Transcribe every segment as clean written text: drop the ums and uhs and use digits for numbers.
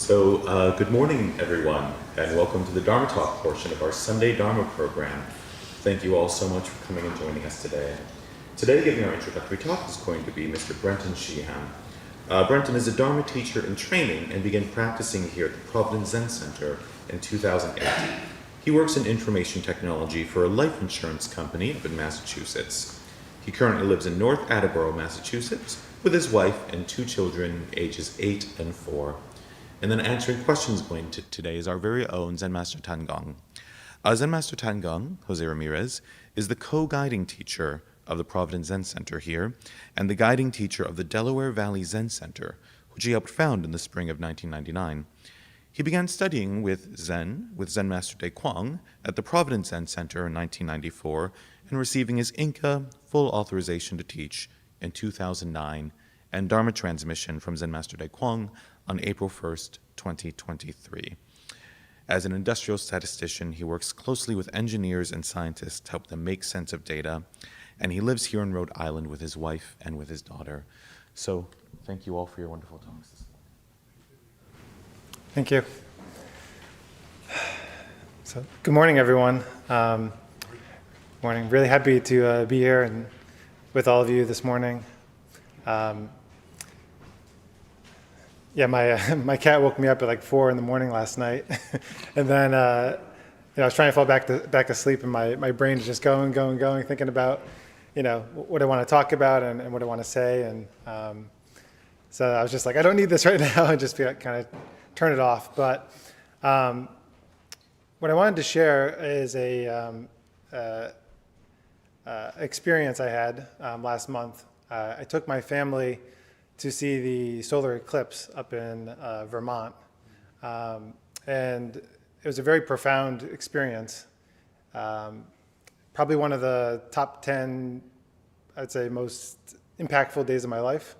Good morning, everyone, and welcome to the Dharma Talk portion of our Sunday Dharma program. Thank you all so much for coming and joining us today. Today, giving our introductory talk is going to be Mr. Brenton Sheehan. Brenton is a Dharma teacher in training and began practicing here at the Providence Zen Center in 2008. He works in information technology for a life insurance company up in Massachusetts. He currently lives in North Attleboro, Massachusetts, with his wife and two children, ages 8 and 4. And then answering questions going to today is our very own Zen Master Tan Gong. Zen Master Tan Gong, José Ramírez, is the co-guiding teacher of the Providence Zen Center here and the guiding teacher of the Delaware Valley Zen Center, which he helped found in the spring of 1999. He began studying with Zen Master Dae Kwang at the Providence Zen Center in 1994 and receiving his Inka full authorization to teach in 2009 and Dharma transmission from Zen Master Dae Kwang on April 1st, 2023. As an industrial statistician, he works closely with engineers and scientists to help them make sense of data, and he lives here in Rhode Island with his wife and with his daughter. So thank you all for your wonderful talks. Thank you. So, good morning, everyone. Morning. Really happy to be here and with all of you this morning. My cat woke me up at like 4 in the morning last night, and then I was trying to fall back to sleep, and my brain is just going, thinking about what I want to talk about and what I want to say, and so I was just like, I don't need this right now, and just kind of turn it off. But what I wanted to share is a experience I had last month. I took my family to see the solar eclipse up in Vermont. And it was a very profound experience. Probably one of the top 10, I'd say, most impactful days of my life.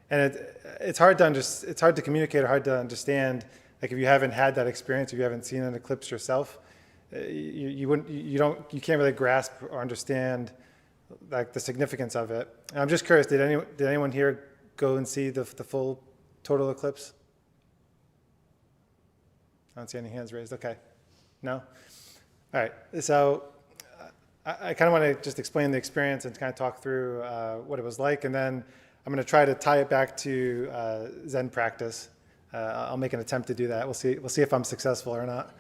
And it's hard to communicate or hard to understand. Like if you haven't had that experience, if you haven't seen an eclipse yourself, you can't really grasp or understand like the significance of it. And I'm just curious, did anyone here go and see the full total eclipse? I don't see any hands raised. Okay. No? All right. So I kind of want to just explain the experience and kind of talk through what it was like, and then I'm going to try to tie it back to Zen practice. I'll make an attempt to do that. We'll see if I'm successful or not.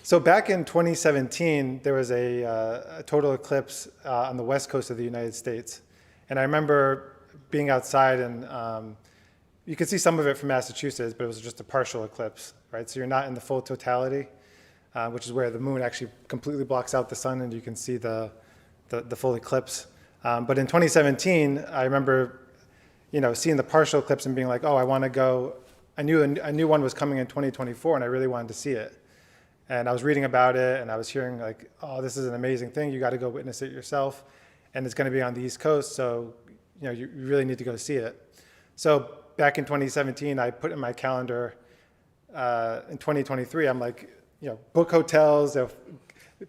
So back in 2017, there was a total eclipse on the west coast of the United States. And I remember being outside, and you could see some of it from Massachusetts, but it was just a partial eclipse, right? So you're not in the full totality, which is where the moon actually completely blocks out the sun, and you can see the full eclipse. But in 2017, I remember, seeing the partial eclipse and being like, oh, I want to go. I knew one was coming in 2024, and I really wanted to see it. And I was reading about it, and I was hearing like, oh, this is an amazing thing. You got to go witness it yourself, and it's going to be on the East Coast, so you really need to go see it. So back in 2017, I put in my calendar in 2023, I'm like, book hotels,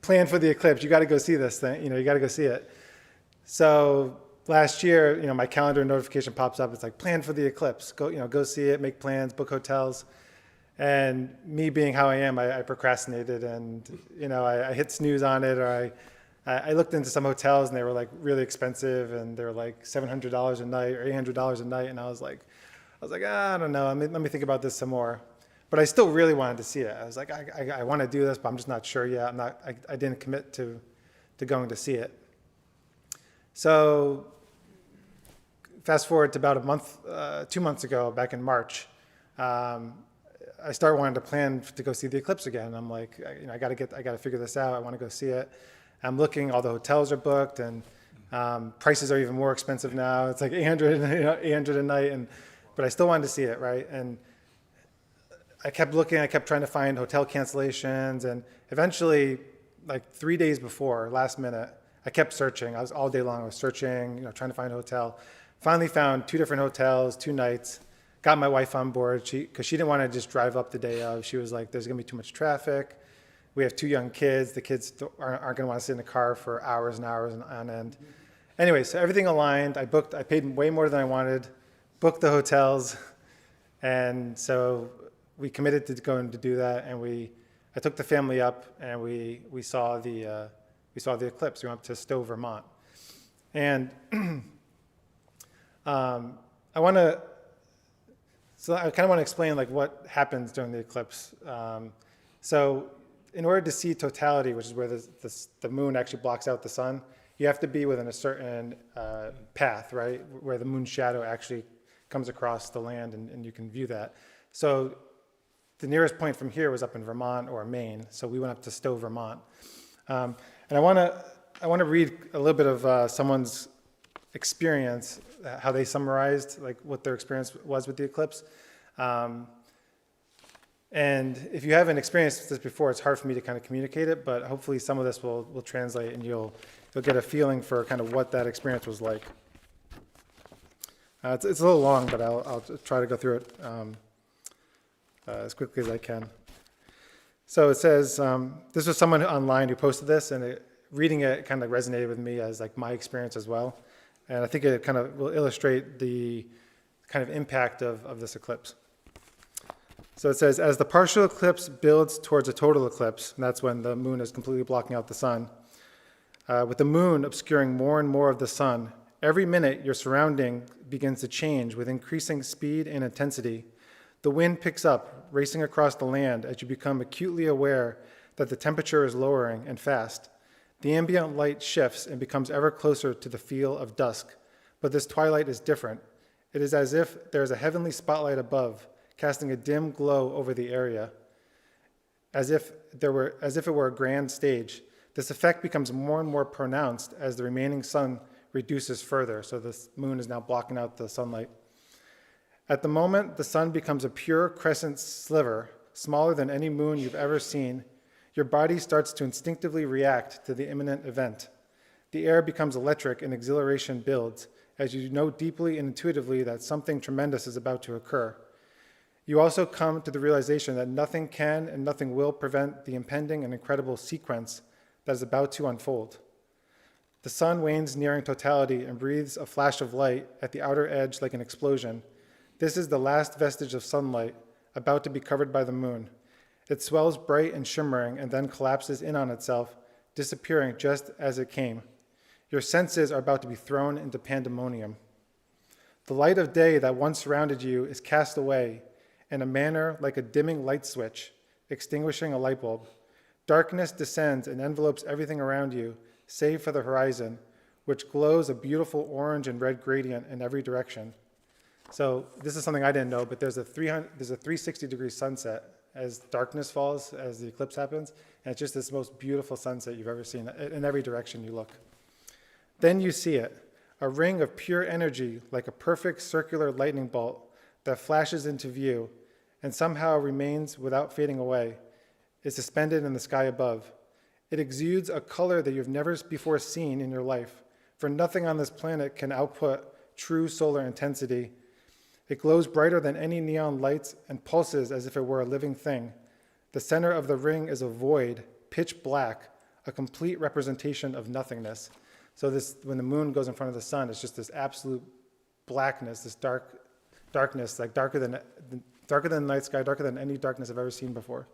plan for the eclipse. You got to go see this thing. You got to go see it. So last year, my calendar notification pops up. It's like, plan for the eclipse. Go see it, make plans, book hotels. And me being how I am, I procrastinated, and I hit snooze on it, or I looked into some hotels, and they were like really expensive, and they were like $700 a night or $800 a night, and I was like, I don't know. Let me think about this some more. But I still really wanted to see it. I was like, I want to do this, but I'm just not sure yet. I didn't commit to going to see it. So fast forward to about a month, 2 months ago, back in March. I started wanting to plan to go see the eclipse again. I'm like, I got to figure this out. I want to go see it. I'm looking, all the hotels are booked, and prices are even more expensive now. It's like $800 a night, but I still wanted to see it, right? And I kept looking, I kept trying to find hotel cancellations, and eventually, like 3 days before, last minute, I kept searching. I was all day long, I was searching, trying to find a hotel. Finally found 2 different hotels, 2 nights. Got my wife on board, because she didn't want to just drive up the day of. She was like, there's going to be too much traffic. We have 2 young kids. The kids aren't going to want to sit in the car for hours and hours on end. Anyway, so everything aligned. I paid way more than I wanted, booked the hotels, And so we committed to going to do that, and I took the family up, and we saw the eclipse. We went up to Stowe, Vermont, and I kind of want to explain like what happens during the eclipse. So in order to see totality, which is where the moon actually blocks out the sun, you have to be within a certain path, right, where the moon's shadow actually comes across the land, and you can view that. So the nearest point from here was up in Vermont or Maine, so we went up to Stowe, Vermont. And I want to read a little bit of someone's experience, how they summarized like what their experience was with the eclipse. And if you haven't experienced this before, it's hard for me to kind of communicate it, but hopefully some of this will translate, and you'll get a feeling for kind of what that experience was like. It's a little long, but I'll try to go through it as quickly as I can. So it says, this was someone online who posted this, and reading it kind of resonated with me as like my experience as well. And I think it kind of will illustrate the kind of impact of this eclipse. So it says, as the partial eclipse builds towards a total eclipse, and that's when the moon is completely blocking out the sun, with the moon obscuring more and more of the sun, every minute your surrounding begins to change with increasing speed and intensity. The wind picks up, racing across the land as you become acutely aware that the temperature is lowering and fast. The ambient light shifts and becomes ever closer to the feel of dusk, but this twilight is different. It is as if there is a heavenly spotlight above, casting a dim glow over the area, as if it were a grand stage. This effect becomes more and more pronounced as the remaining sun reduces further, so the moon is now blocking out the sunlight. At the moment, the sun becomes a pure crescent sliver, smaller than any moon you've ever seen. Your body starts to instinctively react to the imminent event. The air becomes electric and exhilaration builds, as you know deeply and intuitively that something tremendous is about to occur. You also come to the realization that nothing can and nothing will prevent the impending and incredible sequence that is about to unfold. The sun wanes nearing totality and breathes a flash of light at the outer edge like an explosion. This is the last vestige of sunlight, about to be covered by the moon. It swells bright and shimmering and then collapses in on itself, disappearing just as it came. Your senses are about to be thrown into pandemonium. The light of day that once surrounded you is cast away in a manner like a dimming light switch, extinguishing a light bulb. Darkness descends and envelopes everything around you, save for the horizon, which glows a beautiful orange and red gradient in every direction. So this is something I didn't know, but there's a 360-degree sunset as darkness falls, as the eclipse happens, and it's just this most beautiful sunset you've ever seen in every direction you look. Then you see it, a ring of pure energy like a perfect circular lightning bolt that flashes into view and somehow remains without fading away, is suspended in the sky above. It exudes a color that you've never before seen in your life, for nothing on this planet can output true solar intensity. It glows brighter than any neon lights and pulses as if it were a living thing. The center of the ring is a void, pitch black, a complete representation of nothingness. So this, when the moon goes in front of the sun, it's just this absolute blackness, this darkness, like darker than the night sky, darker than any darkness I've ever seen before.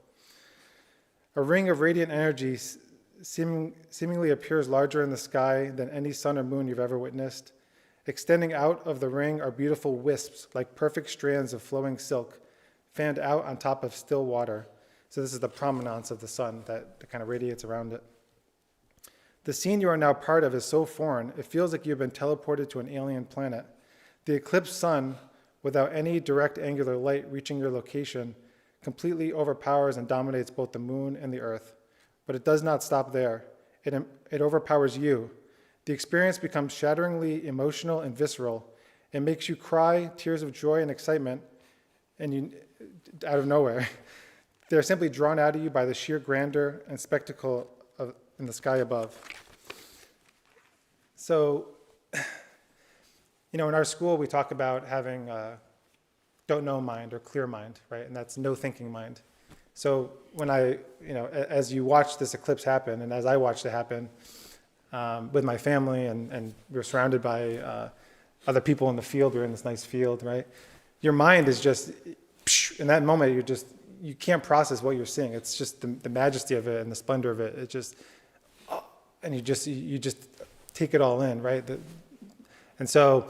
A ring of radiant energy seemingly appears larger in the sky than any sun or moon you've ever witnessed. Extending out of the ring are beautiful wisps, like perfect strands of flowing silk, fanned out on top of still water. So this is the prominence of the sun that kind of radiates around it. The scene you are now part of is so foreign, it feels like you've been teleported to an alien planet. The eclipsed sun, without any direct angular light reaching your location, completely overpowers and dominates both the moon and the earth. But it does not stop there. It overpowers you. The experience becomes shatteringly emotional and visceral. It makes you cry tears of joy and excitement, and out of nowhere. They're simply drawn out of you by the sheer grandeur and spectacle in the sky above. So, in our school, we talk about having don't know mind or clear mind, right? And that's no thinking mind. So when as you watch this eclipse happen, and as I watched it happen with my family, and we were surrounded by other people in the field, we were in this nice field, right? your mind is just, in that moment, you can't process what you're seeing. It's just the majesty of it and the splendor of it. It just, and you just take it all in, right? And so,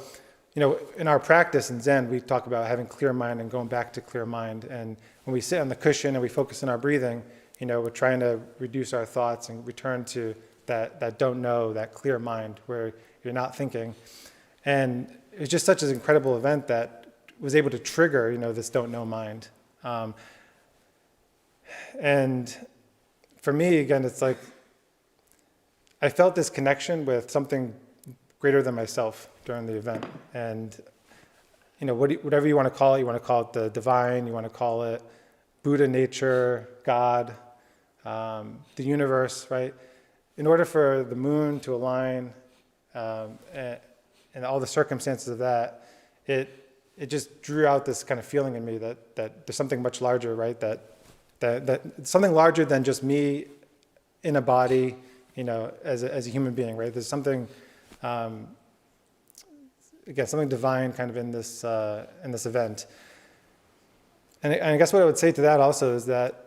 in our practice in Zen, we talk about having clear mind and going back to clear mind. And when we sit on the cushion and we focus on our breathing, we're trying to reduce our thoughts and return to that don't know, that clear mind where you're not thinking. And it was just such an incredible event that was able to trigger, this don't know mind. And for me, again, it's like I felt this connection with something greater than myself during the event. And whatever you want to call it the divine, you want to call it Buddha nature, God, the universe, right? In order for the moon to align and all the circumstances of that, it just drew out this kind of feeling in me that there's something much larger, right? That something larger than just me in a body, as a human being, right? There's something, again, something divine kind of in this event. And I guess what I would say to that also is that,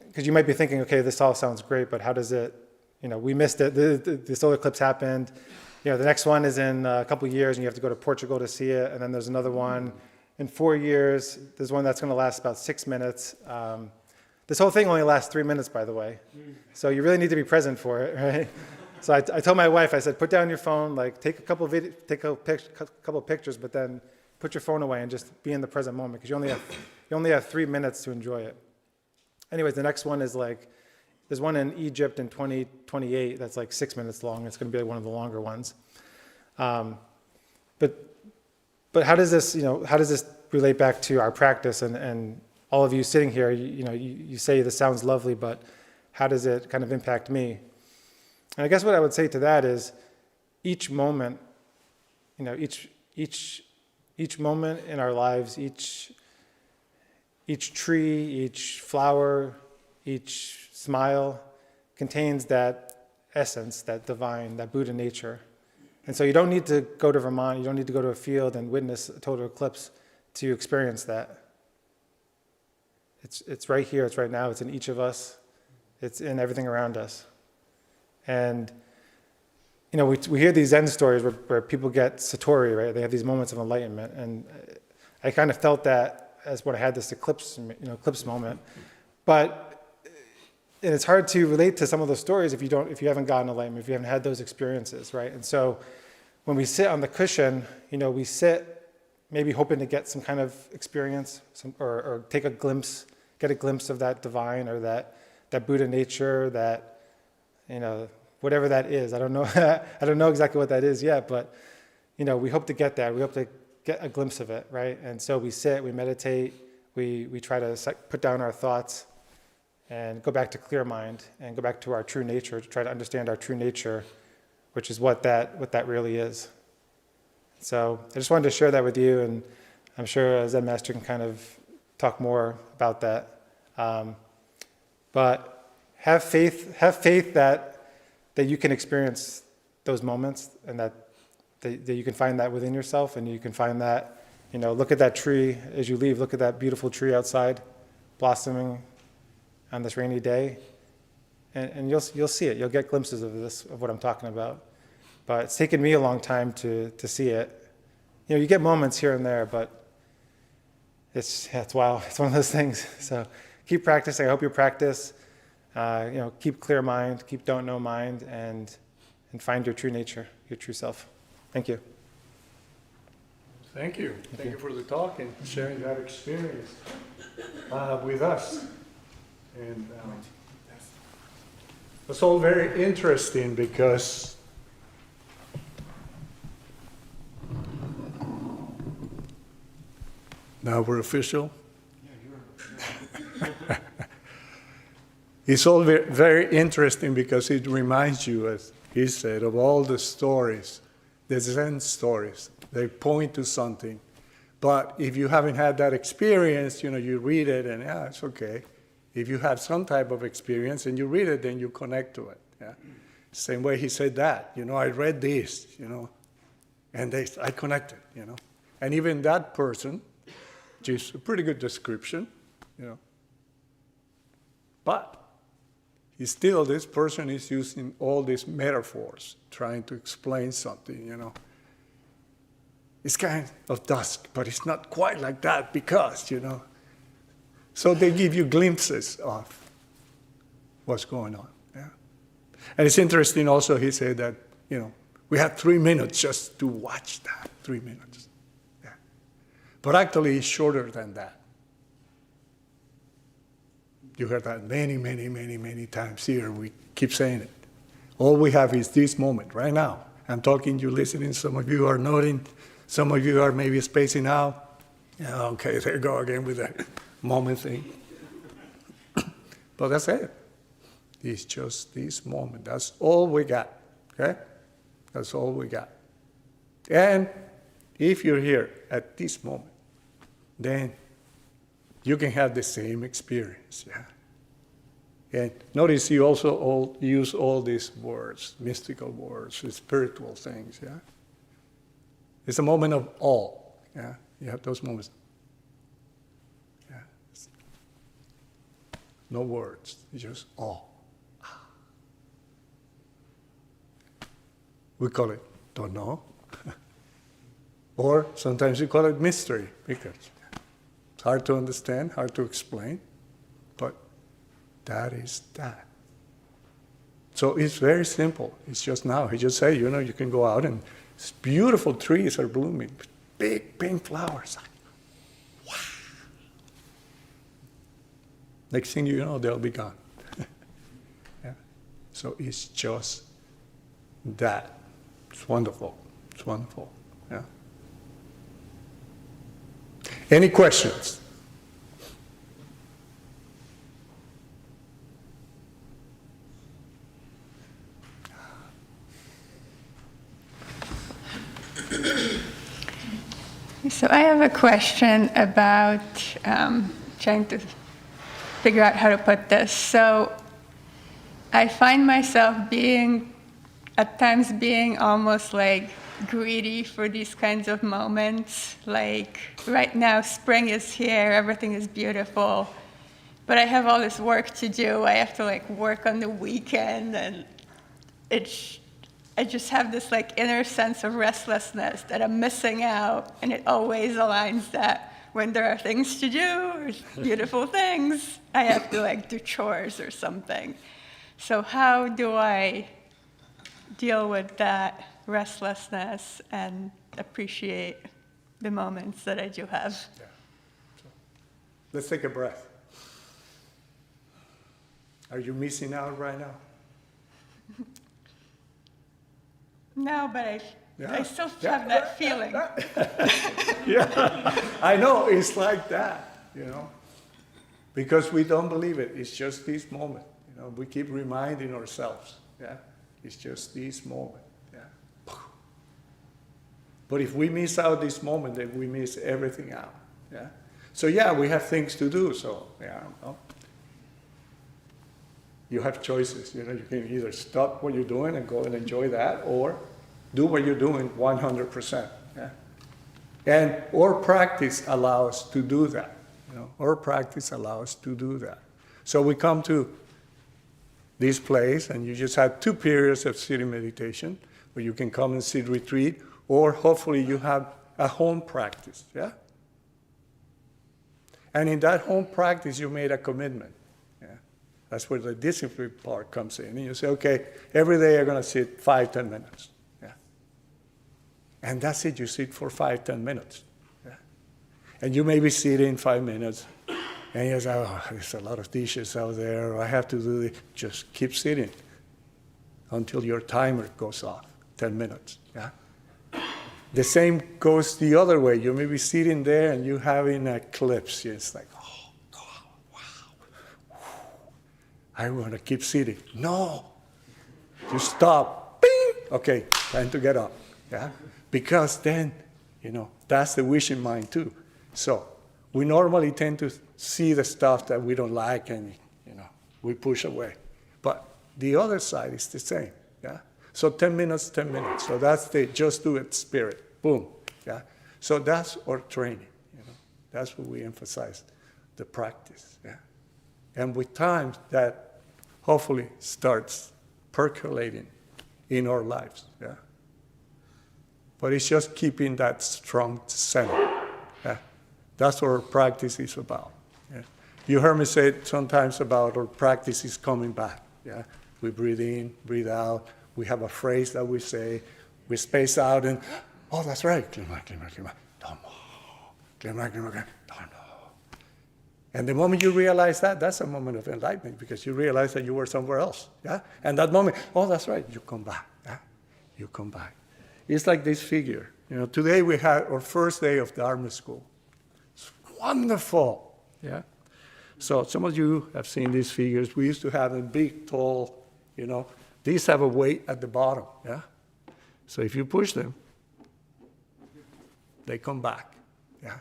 because you might be thinking, okay, this all sounds great, but how does it, we missed it, the solar eclipse happened, the next one is in a couple of years and you have to go to Portugal to see it, and then there's another one in 4 years, there's one that's going to last about 6 minutes. This whole thing only lasts 3 minutes, by the way. So you really need to be present for it, right? So I told my wife, I said, put down your phone, take a couple of pictures, but then put your phone away and just be in the present moment, because you only have 3 minutes to enjoy it. Anyways, the next one is there's one in Egypt in 2028 that's 6 minutes long. It's going to be one of the longer ones. But how does this relate back to our practice and all of you sitting here, you say this sounds lovely, but how does it kind of impact me? And I guess what I would say to that is each moment, each moment in our lives, each tree, each flower, each smile contains that essence, that divine, that Buddha nature. And so you don't need to go to Vermont, you don't need to go to a field and witness a total eclipse to experience that. It's right here, it's right now, it's in each of us, it's in everything around us. And we hear these Zen stories where people get satori, right? They have these moments of enlightenment, and I kind of felt that as when I had this eclipse moment. But it's hard to relate to some of those stories if you haven't gotten enlightenment, if you haven't had those experiences, right? And so when we sit on the cushion, we sit maybe hoping to get some kind of experience, or get a glimpse of that divine or that Buddha nature, that whatever that is. I don't know. I don't know exactly what that is yet, but we hope to get that. We hope to get a glimpse of it, right? And so we sit, we meditate, we try to put down our thoughts and go back to clear mind and go back to our true nature, to try to understand our true nature, which is what that really is. So I just wanted to share that with you, and I'm sure Zen Master can kind of talk more about that. But have faith that you can experience those moments, and that you can find that within yourself, and you can find that, look at that tree as you leave, look at that beautiful tree outside blossoming on this rainy day, and you'll see it. You'll get glimpses of what I'm talking about. But it's taken me a long time to see it. You get moments here and there, but it's wow. It's one of those things. So keep practicing. I hope you practice. Keep clear mind, keep don't know mind, and find your true nature, your true self. Thank you. Thank you. Thank you for the talk and sharing that experience with us. And it's all very interesting because now we're official. It's all very, very interesting because it reminds you, as he said, of all the stories, the Zen stories. They point to something. But if you haven't had that experience, you read it and, it's okay. If you have some type of experience and you read it, then you connect to it. Yeah? Same way he said that. I read this, and I connected, And even that person which is a pretty good description, But this person is using all these metaphors, trying to explain something, It's kind of dusk, but it's not quite like that because, So they give you glimpses of what's going on. Yeah? And it's interesting also, he said that, we have 3 minutes just to watch that, 3 minutes. Yeah. But actually, it's shorter than that. You heard that many, many, many, many times here. We keep saying it. All we have is this moment right now. I'm talking, you listening. Some of you are nodding. Some of you are maybe spacing out. Yeah, okay, there you go again with that moment thing. But that's it. It's just this moment. That's all we got. Okay? That's all we got. And if you're here at this moment, then you can have the same experience. Yeah? And notice you also use all these words, mystical words, spiritual things. Yeah? It's a moment of awe. Yeah? You have those moments. Yeah? No words, it's just awe. We call it don't know. Or sometimes we call it mystery because it's hard to understand, hard to explain, but that is that. So it's very simple. It's just now. He just said, you can go out and beautiful trees are blooming, big pink flowers. Wow. Next thing you know, they'll be gone. Yeah? So it's just that. It's wonderful. It's wonderful. Yeah. Any questions? So I have a question about trying to figure out how to put this. So I find myself at times being almost like greedy for these kinds of moments. Like right now, spring is here, everything is beautiful, but I have all this work to do. I have to work on the weekend, and I just have this inner sense of restlessness that I'm missing out, and it always aligns that when there are things to do, or beautiful things, I have to do chores or something. So how do I deal with that restlessness and appreciate the moments that I do have? Yeah. So, let's take a breath. Are you missing out right now? No, but I still have that feeling. Yeah, I know, it's like that, because we don't believe it. It's just this moment, we keep reminding ourselves, yeah, it's just this moment, yeah. But if we miss out this moment, then we miss everything out, yeah. So yeah, we have things to do, so yeah, you have choices, you can either stop what you're doing and go and enjoy that, or do what you're doing 100%. Yeah? And our practice allows us to do that. Our practice allows us to do that. So we come to this place, and you just have 2 periods of sitting meditation, where you can come and sit retreat, or hopefully you have a home practice. Yeah? And in that home practice, you made a commitment. Yeah? That's where the discipline part comes in. And you say, okay, every day I'm going to sit 5-10 minutes. And that's it, you sit for 5-10 minutes. Yeah? And you may be sitting 5 minutes, and you say, oh, there's a lot of dishes out there, or I have to do it. Just keep sitting until your timer goes off, 10 minutes. Yeah? The same goes the other way. You may be sitting there, and you're having an eclipse. It's like, oh, wow. I want to keep sitting. No. You stop. Bing! Okay, time to get up. Yeah? Because then, that's the wish in mind too. So we normally tend to see the stuff that we don't like and, we push away. But the other side is the same, yeah? So 10 minutes, 10 minutes. So that's the just do it spirit, boom, yeah? So that's our training, That's what we emphasize, the practice. Yeah? And with time, that hopefully starts percolating in our lives. Yeah? But it's just keeping that strong center. Yeah? That's what our practice is about. Yeah? You heard me say it sometimes about our practice is coming back. Yeah? We breathe in, breathe out. We have a phrase that we say. We space out and, oh, that's right. Dharma. And the moment you realize that, that's a moment of enlightenment because you realize that you were somewhere else. Yeah? And that moment, oh, that's right, you come back. Yeah? You come back. It's like this figure. Today we had our first day of Dharma school. It's wonderful. Yeah? So some of you have seen these figures. We used to have them big, tall, These have a weight at the bottom. Yeah? So if you push them, they come back. Yeah?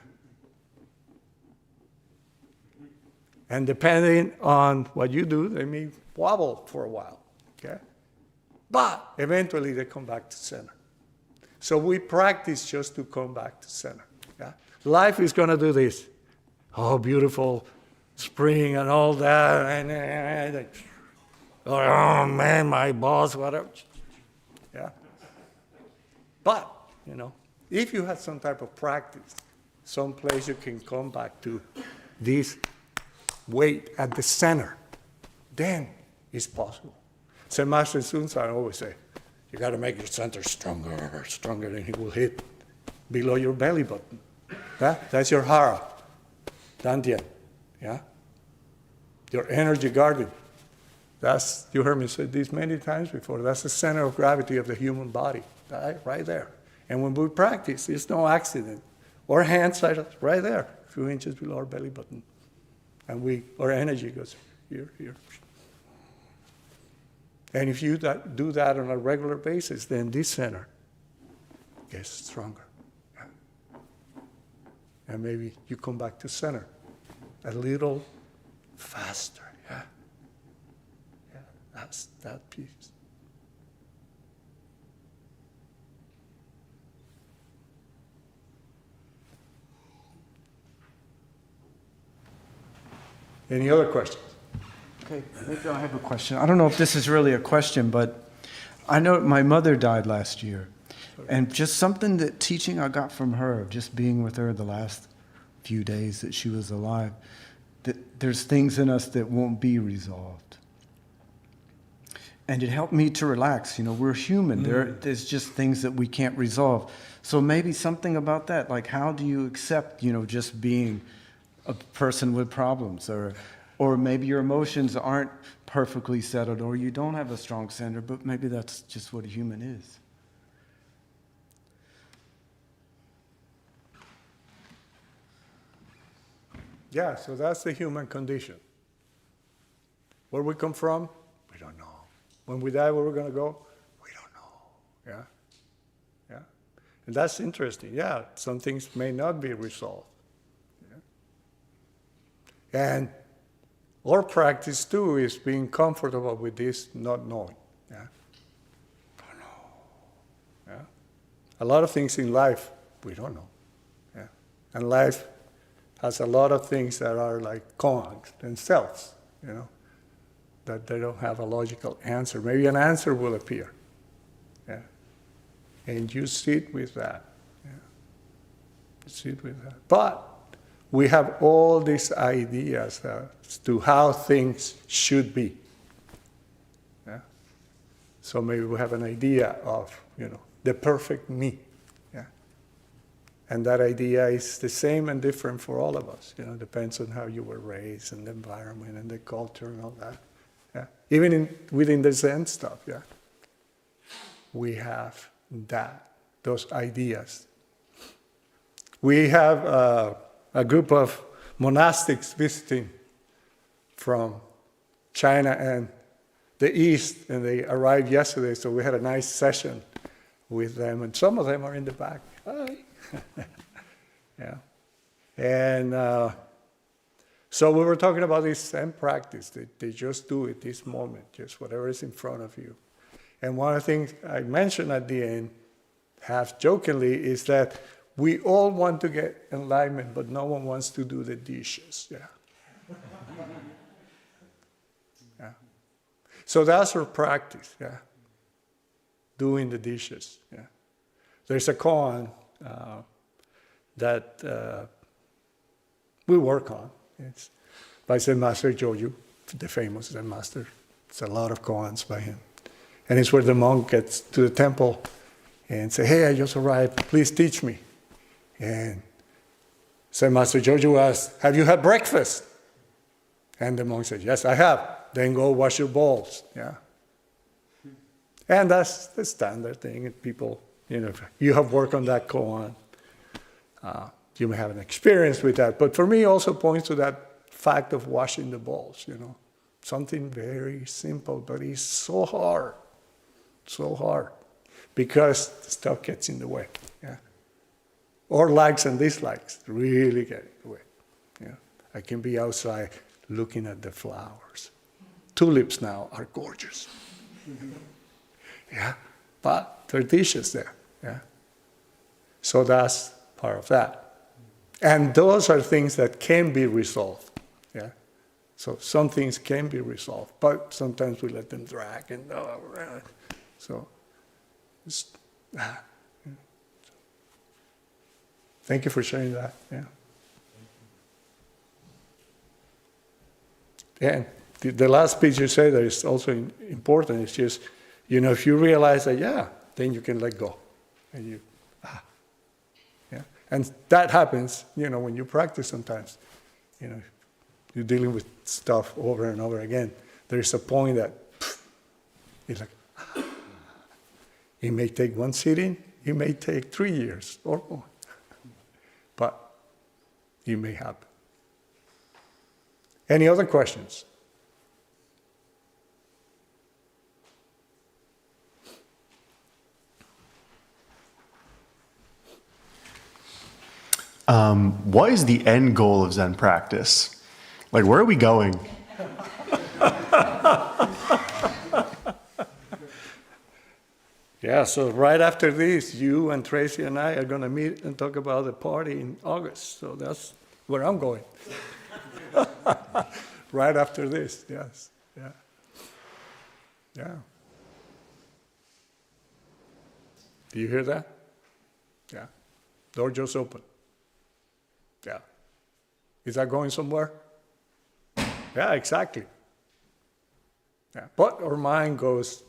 And depending on what you do, they may wobble for a while. Okay? But eventually they come back to center. So we practice just to come back to center. Yeah? Life is going to do this. Oh, beautiful spring and all that. And oh, man, my boss, whatever. Yeah? But, if you had some type of practice, some place you can come back to this weight at the center, then it's possible. Zen Master Sun always say, you got to make your center stronger, than it will hit below your belly button. Yeah? That's your hara, dantian. Yeah? Your energy garden. You heard me say this many times before. That's the center of gravity of the human body, right there. And when we practice, it's no accident. Our hands are right there, a few inches below our belly button. And our energy goes here, here. And if you do that on a regular basis, then this center gets stronger. Yeah. And maybe you come back to center a little faster. Yeah. Yeah. That's that piece. Any other questions? Okay, maybe I have a question. I don't know if this is really a question, but I know my mother died last year. And just something that teaching I got from her, just being with her the last few days that she was alive, that there's things in us that won't be resolved. And it helped me to relax. We're human. There's just things that we can't resolve. So maybe something about that, like how do you accept, just being a person with problems, or maybe your emotions aren't perfectly settled, or you don't have a strong center, but maybe that's just what a human is. Yeah, so that's the human condition. Where we come from, we don't know. When we die, where we're going to go, we don't know. Yeah? Yeah? And that's interesting. Yeah, some things may not be resolved. And our practice, too, is being comfortable with this not knowing. Yeah? Don't know. Yeah? A lot of things in life, we don't know. Yeah? And life has a lot of things that are like kongs themselves, that they don't have a logical answer. Maybe an answer will appear. Yeah? And you sit with that. Yeah? Sit with that. But we have all these ideas as to how things should be. Yeah? So maybe we have an idea of, the perfect me. Yeah? And that idea is the same and different for all of us. Depends on how you were raised and the environment and the culture and all that. Yeah? Even within the Zen stuff, yeah? We have those ideas. We have a group of monastics visiting from China and the East, and they arrived yesterday, so we had a nice session with them, and some of them are in the back. Hi. Yeah. And so we were talking about this Zen practice. They just do it this moment, just whatever is in front of you. And one of the things I mentioned at the end, half jokingly, is that We all want to get enlightenment, but no one wants to do the dishes. Yeah. Yeah. So that's our practice. Yeah. Doing the dishes. Yeah. There's a koan that we work on. It's by Zen Master Joju, the famous Zen Master. It's a lot of koans by him. And it's where the monk gets to the temple and say, hey, I just arrived, please teach me. And Zen Master Joju asks, have you had breakfast? And the monk says, yes, I have. Then go wash your balls. Yeah. And that's the standard thing. And people, if you have worked on that koan, you may have an experience with that. But for me, it also points to that fact of washing the balls, Something very simple, but it's so hard. So hard. Because the stuff gets in the way. Yeah. Or likes and dislikes really get in the way. Yeah. I can be outside looking at the flowers. Tulips now are gorgeous. Yeah. But there are dishes there. Yeah. So that's part of that. And those are things that can be resolved. Yeah. So some things can be resolved, but sometimes we let them drag and so. Thank you for sharing that. Yeah. And the last piece you say that is also important. It's just, if you realize that, then you can let go, and yeah. And that happens, when you practice sometimes. You're dealing with stuff over and over again. There's a point that it's like. It may take one sitting, it may take 3 years or more. But it may happen. Any other questions? What is the end goal of Zen practice? Like, where are we going? Yeah, so right after this, you and Tracy and I are going to meet and talk about the party in August. So that's where I'm going. Right after this, yes. Yeah. Yeah. Do you hear that? Yeah. Door just open. Yeah. Is that going somewhere? Yeah, exactly. Yeah. But our mind goes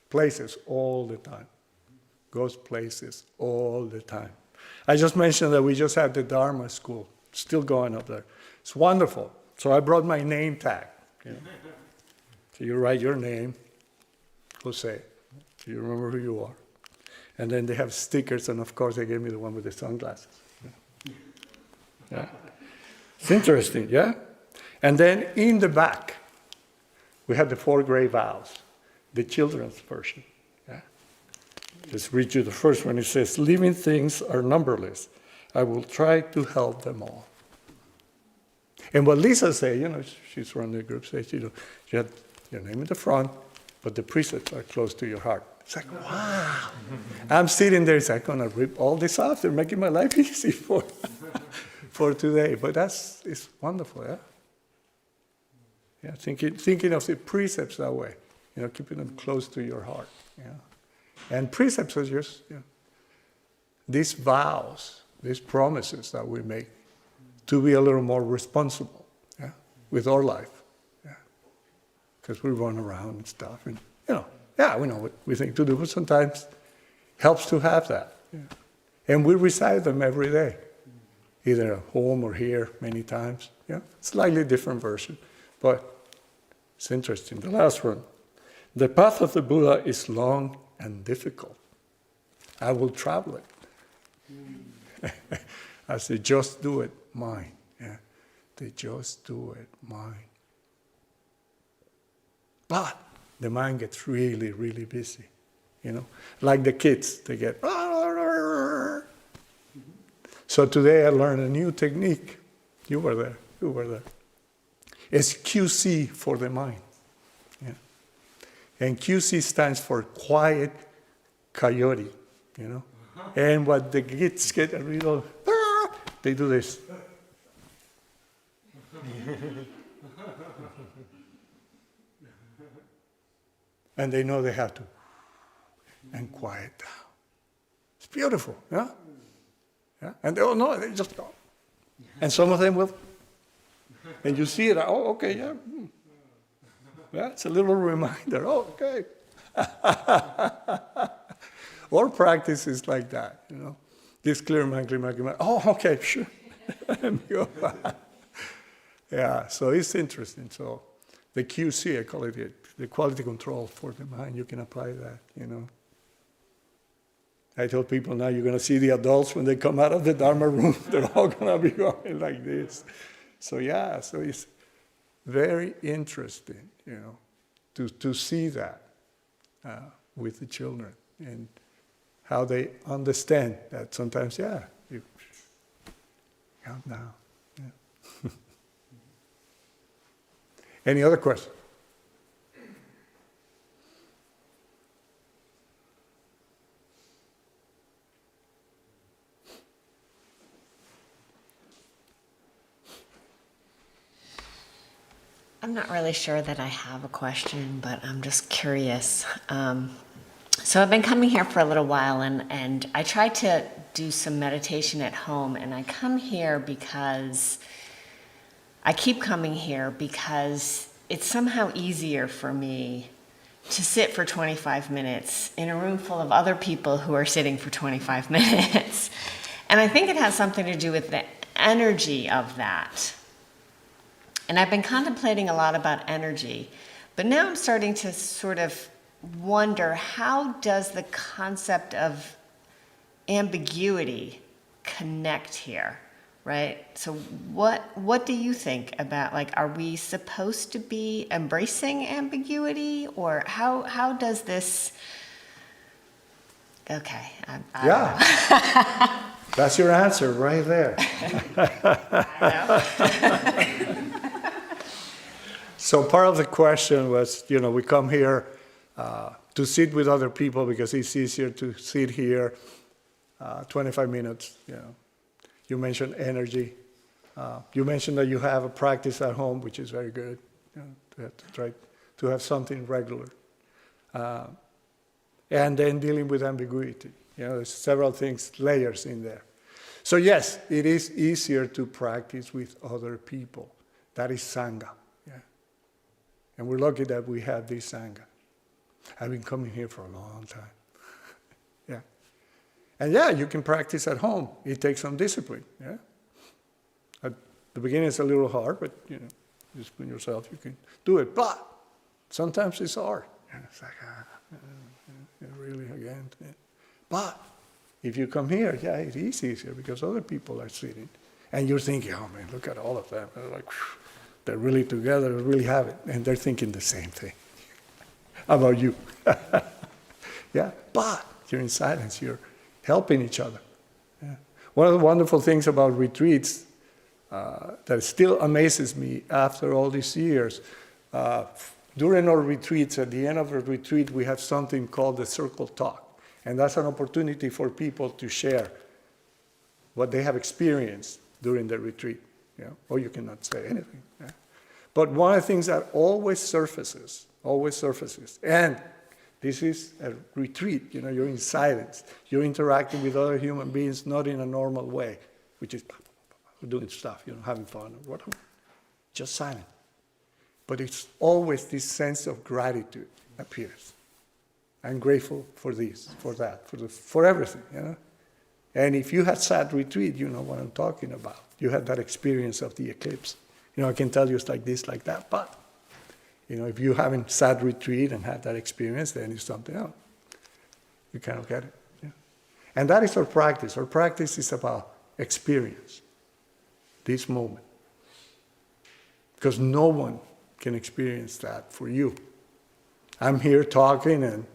places all the time. Goes places all the time. I just mentioned that we just had the Dharma school, still going up there. It's wonderful. So I brought my name tag. So you write your name, Jose. So you remember who you are. And then they have stickers, and of course they gave me the one with the sunglasses. Yeah. It's interesting, yeah? And then in the back, we had the 4 great vows. The children's version. Yeah. Just read you the first one. It says, living things are numberless. I will try to help them all. And what Lisa said, she's running the group, says, you had your name in the front, but the precepts are close to your heart. It's like, wow. I'm sitting there, I'm going to rip all this off. They're making my life easy for today. But it's wonderful, yeah? Yeah, thinking of the precepts that way. Keeping them close to your heart. Yeah. And precepts are just these vows, these promises that we make to be a little more responsible, with our life. Yeah. Because we run around and stuff. And, we know what we think to do, but sometimes it helps to have that. Yeah. And we recite them every day, either at home or here many times. Yeah. Slightly different version, but it's interesting. The last one. The path of the Buddha is long and difficult. I will travel it. I say, just do it, mine. Yeah. They just do it, mine. But the mind gets really, really busy. Like the kids, they get. So today I learned a new technique. You were there. It's QC for the mind. And QC stands for quiet coyote, And what the kids get a little, they do this. And they know they have to. And quiet down. It's beautiful, yeah? Yeah? And they all know it, they just go. And some of them will. And you see it, oh, okay, yeah. Yeah, it's a little reminder, oh, okay. All practice is like that, you know. This clear mind, oh, okay, sure. And go back. Yeah, so it's interesting. So the QC, I call it the quality control for the mind, you can apply that, you know. I tell people now you're going to see the adults when they come out of the Dharma room, they're all going to be going like this. So yeah, so it's very interesting, you know, to see that with the children and how they understand that sometimes, yeah, you calm down. Yeah. Any other questions? I'm not really sure that I have a question, but I'm just curious. So I've been coming here for a little while, and I try to do some meditation at home, and I come here because I keep coming here because it's somehow easier for me to sit for 25 minutes in a room full of other people who are sitting for 25 minutes. And I think it has something to do with the energy of that. And I've been contemplating a lot about energy, but now I'm starting to sort of wonder, how does the concept of ambiguity connect here, right? So what do you think about, like, are we supposed to be embracing ambiguity, or how does this, okay. Yeah, that's your answer right there. I know. So part of the question was, you know, we come here to sit with other people because it's easier to sit here 25 minutes, you know. You mentioned energy. You mentioned that you have a practice at home, which is very good. You know, to have to try to have something regular. And then dealing with ambiguity. You know, there's several things, layers in there. So yes, it is easier to practice with other people. That is Sangha. And we're lucky that we have this Sangha. I've been coming here for a long time. Yeah. And yeah, you can practice at home. It takes some discipline. Yeah. At the beginning it's a little hard, but you know, discipline yourself, you can do it. But sometimes it's hard. Yeah, it's like, really again. Yeah. But if you come here, yeah, it is easier because other people are sitting. And you're thinking, oh man, look at all of them. They're like, whew. They're really together, really have it. And they're thinking the same thing about you. Yeah, but you're in silence, you're helping each other. Yeah. One of the wonderful things about retreats that still amazes me after all these years, during our retreats, at the end of a retreat, we have something called the circle talk. And that's an opportunity for people to share what they have experienced during the retreat. Yeah, or you cannot say anything. Yeah. But one of the things that always surfaces, and this is a retreat, you know, you're in silence. You're interacting with other human beings not in a normal way, which is doing stuff, you know, having fun or whatever. Just silent. But it's always this sense of gratitude appears. I'm grateful for this, for that, for everything, you know. And if you had sat retreat, you know what I'm talking about. You had that experience of the eclipse. You know, I can tell you it's like this, like that, but, you know, if you haven't sat retreat and had that experience, then it's something else. You cannot get it. Yeah. And that is our practice. Our practice is about experience, this moment. Because no one can experience that for you. I'm here talking, and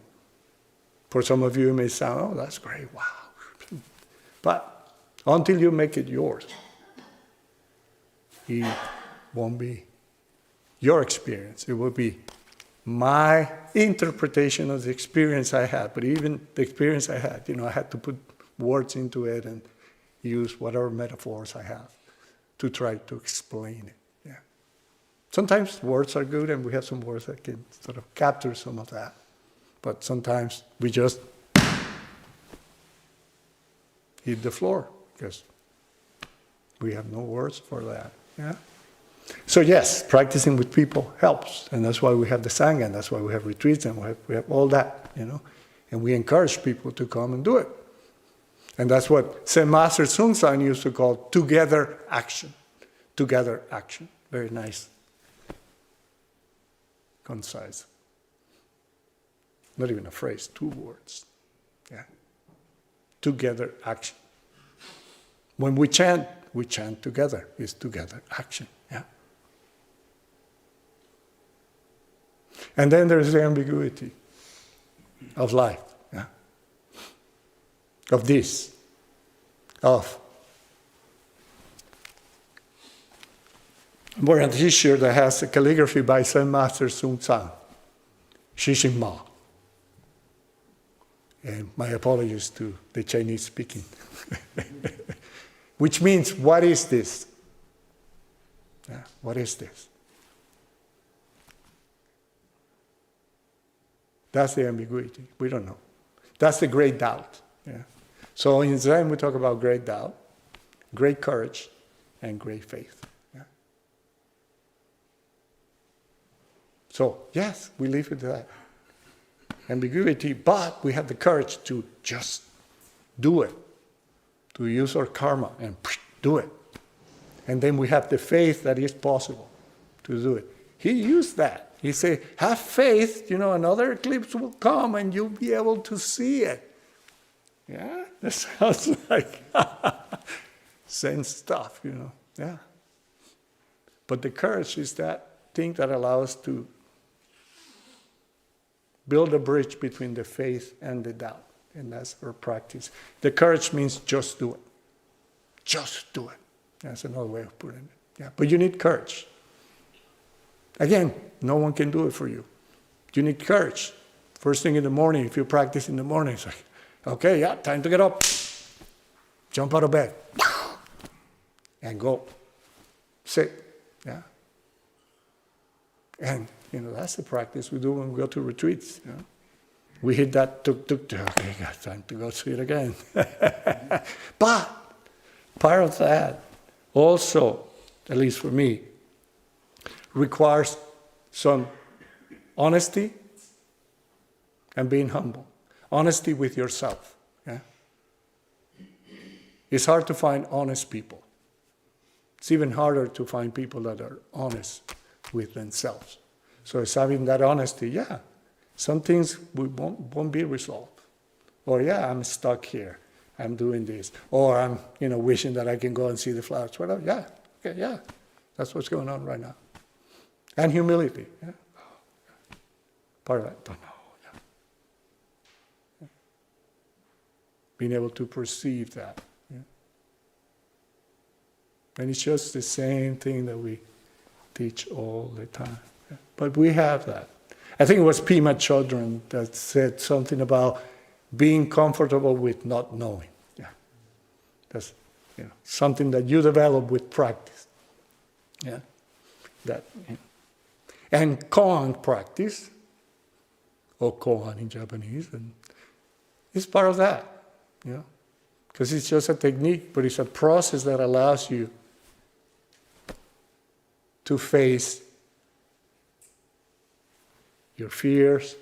for some of you it may sound, oh, that's great, wow. But until you make it yours, it won't be your experience. It will be my interpretation of the experience I had. But even the experience I had, you know, I had to put words into it and use whatever metaphors I have to try to explain it. Yeah. Sometimes words are good and we have some words that can sort of capture some of that. But sometimes we just hit the floor because we have no words for that. Yeah. So yes, practicing with people helps, and that's why we have the Sangha, and that's why we have retreats, and we have all that, and we encourage people to come and do it. And that's what Zen Master Sun San used to call together action. Together action. Very nice. Concise. Not even a phrase, 2 words. Yeah. Together action. When we chant together. It's together action. Yeah. And then there's the ambiguity of life. Yeah. Of this. Of. I'm wearing a t-shirt that has a calligraphy by Zen Master Sun San. Shishin Ma. And my apologies to the Chinese speaking. Which means, what is this? Yeah, what is this? That's the ambiguity. We don't know. That's the great doubt. Yeah. So in Zen, we talk about great doubt, great courage, and great faith. Yeah. So, yes, we live with that ambiguity, but we have the courage to just do it, to use our karma and do it. And then we have the faith that it's possible to do it. He used that. He said, have faith, another eclipse will come and you'll be able to see it. Yeah, that sounds like Zen stuff, yeah. But the courage is that thing that allows us to build a bridge between the faith and the doubt. And that's our practice. The courage means just do it. Just do it. That's another way of putting it. Yeah, but you need courage. Again, no one can do it for you. You need courage. First thing in the morning, if you practice in the morning, it's like, okay, yeah, time to get up. Jump out of bed. And go. Sit. Yeah. And, that's the practice we do when we go to retreats. We hit that tuk-tuk, okay, got time to go see it again. But part of that also, at least for me, requires some honesty and being humble. Honesty with yourself. Yeah? It's hard to find honest people. It's even harder to find people that are honest with themselves. So it's having that honesty, yeah. Some things won't be resolved. Or, yeah, I'm stuck here. I'm doing this. Or I'm, wishing that I can go and see the flowers. Whatever. Yeah, okay, yeah. That's what's going on right now. And humility. Yeah. Part of that. Don't know. Yeah. Yeah. Being able to perceive that. Yeah. And it's just the same thing that we teach all the time. Yeah. But we have that. I think it was Pema Chodron that said something about being comfortable with not knowing. Yeah. That's something that you develop with practice. Yeah. That. Yeah. And koan practice, or koan in Japanese, and it's part of that, because it's just a technique, but it's a process that allows you to face your fears,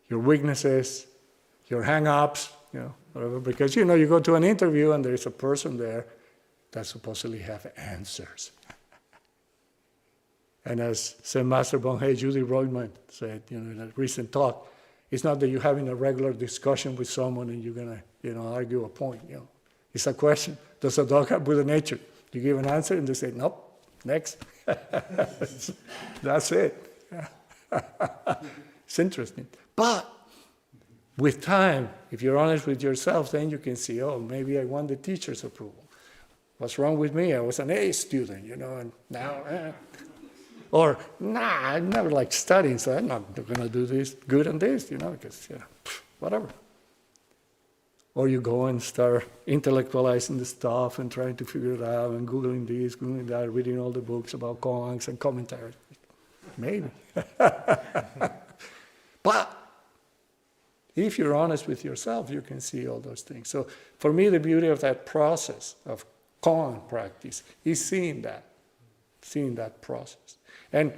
your weaknesses, your hang-ups, whatever. Because, you go to an interview and there's a person there that supposedly have answers. And as Zen Master Bonhei Judy Roitman said, in a recent talk, it's not that you're having a regular discussion with someone and you're going to, argue a point. It's a question. Does a dog have Buddha nature? You give an answer and they say, nope, next. That's it. It's interesting. But with time, if you're honest with yourself, then you can see, oh, maybe I want the teacher's approval. What's wrong with me? I was an A student, and now... Or, I never liked studying, so I'm not going to do this good on this, because, whatever. Or you go and start intellectualizing the stuff and trying to figure it out and Googling this, Googling that, reading all the books about koans and commentaries. Maybe. But if you're honest with yourself, you can see all those things. So for me, the beauty of that process of koan practice is seeing that process. And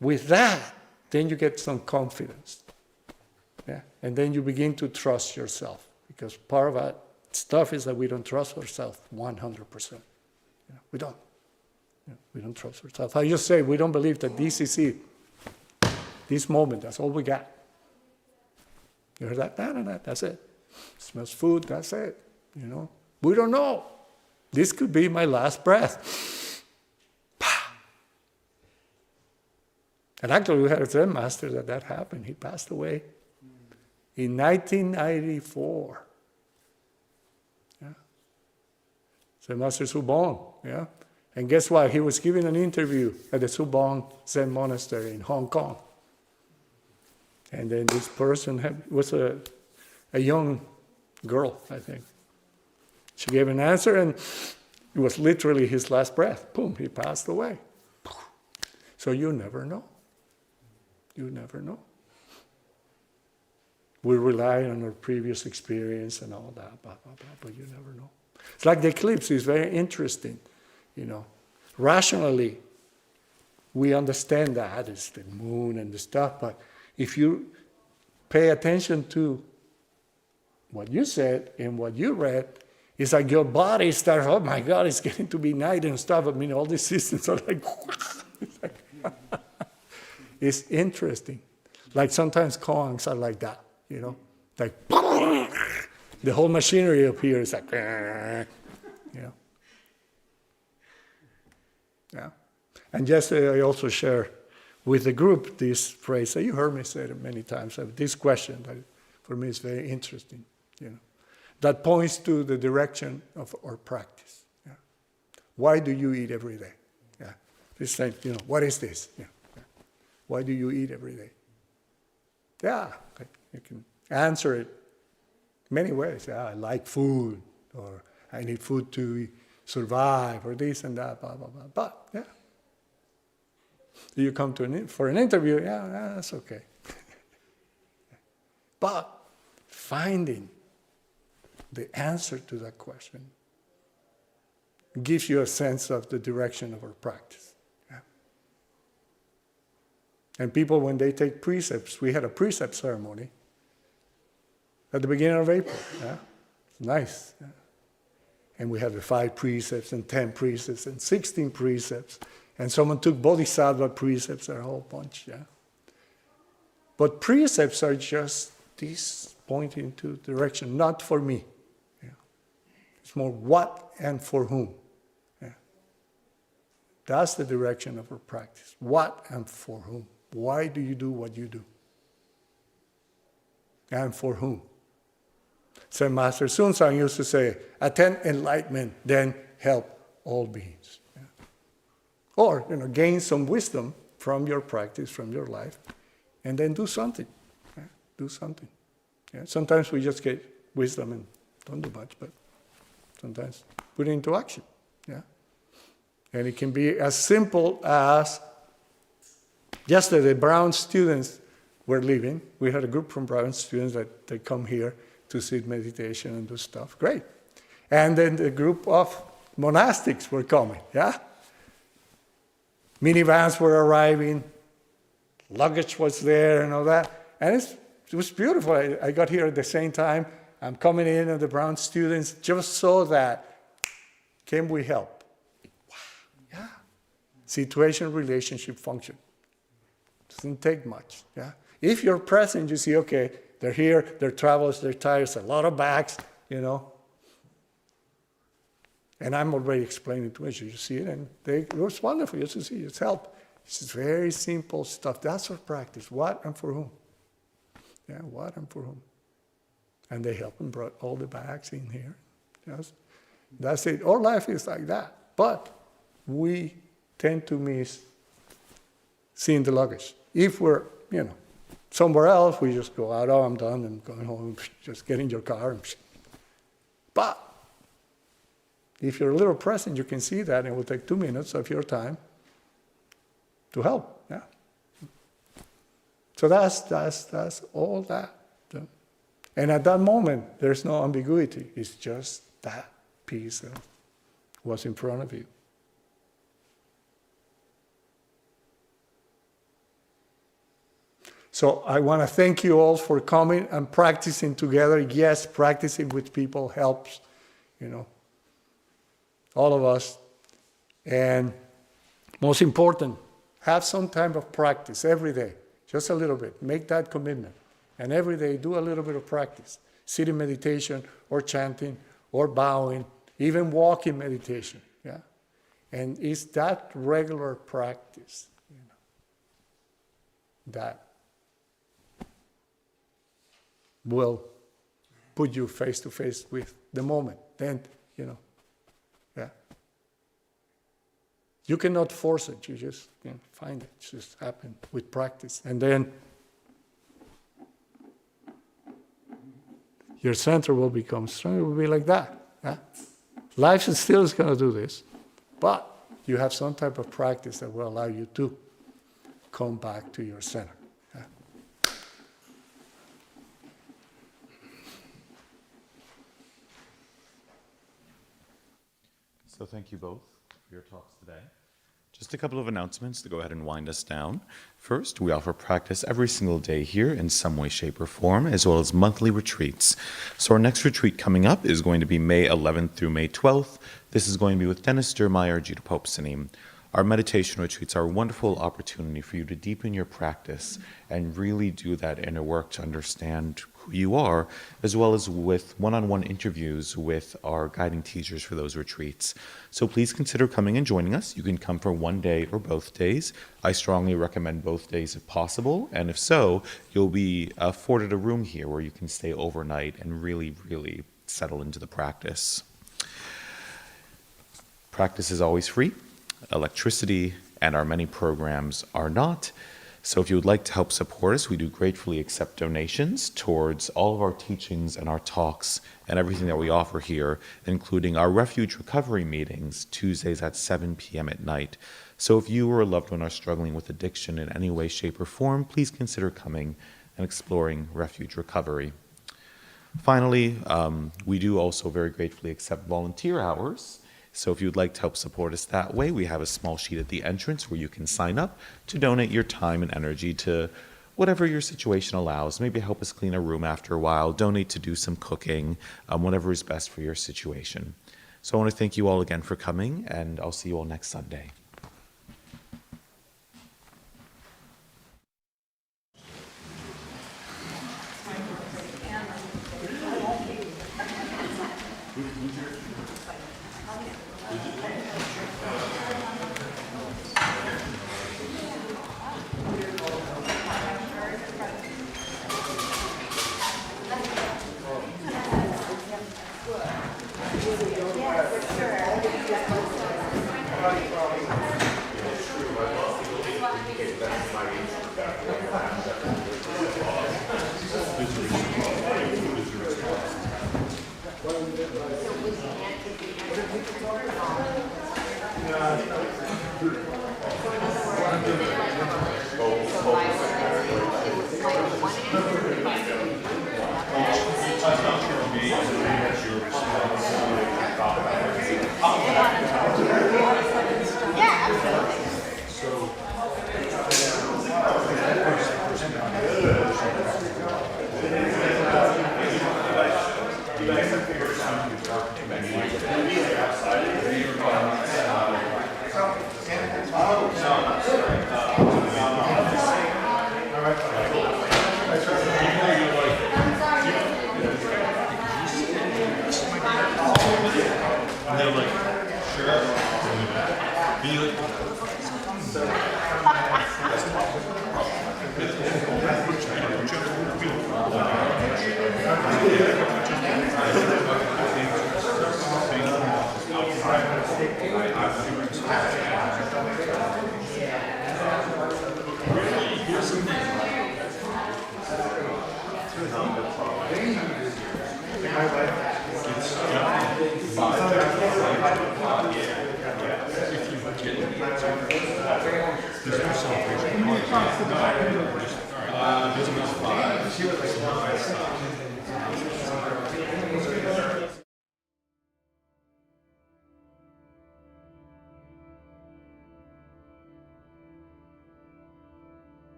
with that, then you get some confidence. Yeah? And then you begin to trust yourself. Because part of that stuff is that we don't trust ourselves 100%. We don't. We don't trust ourselves. I just say we don't believe that this is it. This moment, that's all we got. You heard that? No, that's it. Smells food, that's it. We don't know. This could be my last breath. And actually, we had a Zen master that happened. He passed away in 1994. Yeah. Zen Master Subong. Yeah. And guess what? He was giving an interview at the Subong Zen Monastery in Hong Kong. And then this person was a young girl, I think. She gave an answer, and it was literally his last breath. Boom, he passed away. So you never know. You never know. We rely on our previous experience and all that, blah, blah, blah, but you never know. It's like the eclipse is very interesting, Rationally, we understand that it's the moon and the stuff, but if you pay attention to what you said and what you read, it's like your body starts, oh my God, it's getting to be night and stuff. I mean, all these systems are like, it's interesting. Like sometimes koans are like that, like the whole machinery up here is like, Yeah. And yesterday I also shared with the group this phrase. You heard me say it many times. This question that for me is very interesting. That points to the direction of our practice. Yeah. Why do you eat every day? Yeah. This thing, what is this? Yeah. Why do you eat every day? Yeah, you can answer it many ways. Yeah, I like food, or I need food to survive, or this and that, blah, blah, blah. But, yeah. Do you come for an interview? Yeah, that's okay. But finding the answer to that question gives you a sense of the direction of our practice. Yeah. And people, when they take precepts, we had a precept ceremony at the beginning of April. Yeah. It's nice. Yeah. And we had the 5 precepts and 10 precepts and 16 precepts. And someone took bodhisattva precepts, a whole bunch. Yeah. But precepts are just this pointing to direction, not for me. Yeah. It's more what and for whom. Yeah. That's the direction of our practice. What and for whom. Why do you do what you do? And for whom? Zen Master Sun Sang used to say, attain enlightenment, then help all beings. Yeah. Or, gain some wisdom from your practice, from your life, and then do something. Yeah. Do something. Yeah. Sometimes we just get wisdom and don't do much, but sometimes put it into action. Yeah. And it can be as simple as yesterday, Brown students were leaving. We had a group from Brown students that they come here to sit meditation and do stuff. Great. And then the group of monastics were coming, yeah? Minivans were arriving, luggage was there and all that. And it was beautiful. I got here at the same time. I'm coming in and the Brown students just so that, can we help? Wow, yeah. Situation, relationship, function. Doesn't take much, yeah? If you're present, you see, okay, they're here, they're travelers, they're tired, a lot of bags, And I'm already explaining to them, you see it, and it was wonderful just to see, it's help. It's very simple stuff. That's our practice. What and for whom? Yeah, what and for whom? And they helped and brought all the bags in here. Yes. That's it. Our life is like that. But we tend to miss seeing the luggage. If we're, somewhere else, we just go out, oh, I'm done, I'm going home, just get in your car and But if you're a little present, you can see that, and it will take 2 minutes of your time to help. Yeah. So that's all that. And at that moment, there's no ambiguity. It's just that piece that was in front of you. So I want to thank you all for coming and practicing together. Yes, practicing with people helps, all of us. And most important, have some time of practice every day, just a little bit. Make that commitment. And every day, do a little bit of practice. Sitting meditation, or chanting, or bowing, even walking meditation. Yeah, and it's that regular practice, that will put you face to face with the moment. Then, yeah. You cannot force it. You just find it. It just happens with practice, and then your center will become stronger. It will be like that. Yeah? Life is still going to do this, but you have some type of practice that will allow you to come back to your center. Yeah? So thank you both for your talks today. Just a couple of announcements to go ahead and wind us down. First, we offer practice every single day here in some way, shape, or form, as well as monthly retreats. So our next retreat coming up is going to be May 11th through May 12th. This is going to be with Dennis Dermeyer, Jita Pope Sanim. Our meditation retreats are a wonderful opportunity for you to deepen your practice and really do that inner work to understand who you are, as well as with one-on-one interviews with our guiding teachers for those retreats. So please consider coming and joining us. You can come for one day or both days. I strongly recommend both days if possible, and if so, you'll be afforded a room here where you can stay overnight and really, really settle into the practice. Practice is always free. Electricity and our many programs are not. So if you would like to help support us, we do gratefully accept donations towards all of our teachings and our talks and everything that we offer here, including our refuge recovery meetings, Tuesdays at 7 p.m. at night. So if you or a loved one are struggling with addiction in any way, shape, or form, please consider coming and exploring refuge recovery. Finally, we do also very gratefully accept volunteer hours. So if you'd like to help support us that way, we have a small sheet at the entrance where you can sign up to donate your time and energy to whatever your situation allows. Maybe help us clean a room after a while, donate to do some cooking, whatever is best for your situation. So I want to thank you all again for coming, and I'll see you all next Sunday. My wife gets There's no celebration.